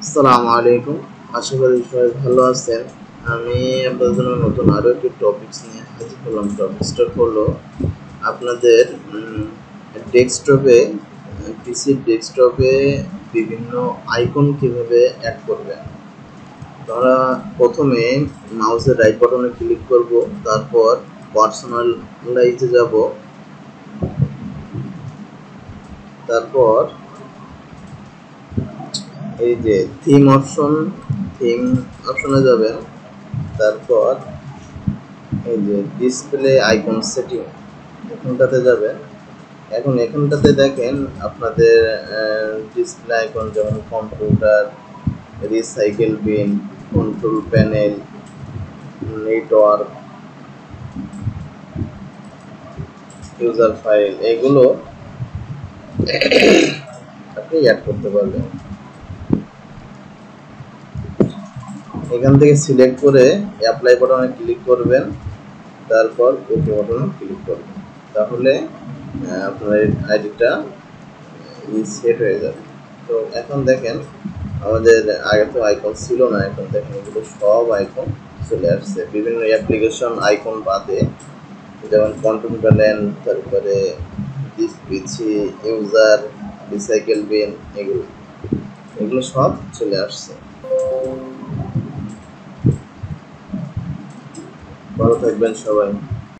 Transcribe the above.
আসসালামু আলাইকুম। আশা করি সবাই ভালো আছেন। আমি আপনাদের জন্য নতুন আরো একটি টপিকস নিয়ে হাজির হলাম। টপিকসটা হলো আপনাদের ডেস্কটপে পিসির ডেস্কটপে বিভিন্ন আইকন কিভাবে অ্যাড করবেন। আমরা প্রথমে মাউসের রাইট বাটনে ক্লিক করব, তারপর পার্সোনালাইজে যাব, তারপর এই যে থিম অপশনে যাবেন, তারপর এই যে ডিসপ্লে আইকন সেটিং এখানটাতে যাবেন। এখন এখানটাতে দেখেন আপনাদের ডিসপ্লে আইকন যেমন computer, recycle bin, control panel, network, user file, এগুলো আপনি অ্যাড করতে পারবেন। এখান থেকে সিলেক্ট করে অ্যাপ্লাই বাটনে ক্লিক করবেন, তারপর ওকে বাটনে ক্লিক করবেন, তাহলে আপনার আইডিটা সেট হয়ে যাবে। তো এখন দেখেন আমাদের আগে তো আইকন ছিল না, এখন দেখেন এগুলো সব আইকন চলে আসছে বিভিন্ন অ্যাপ্লিকেশন আইকন বাদে, যেমন কন্ট্রোল প্যানেল, তারপরে পিসি, ইউজার, রিসাইকেল বিন, এগুলো সব চলে আসছে। ভালো থাকবেন সবাই।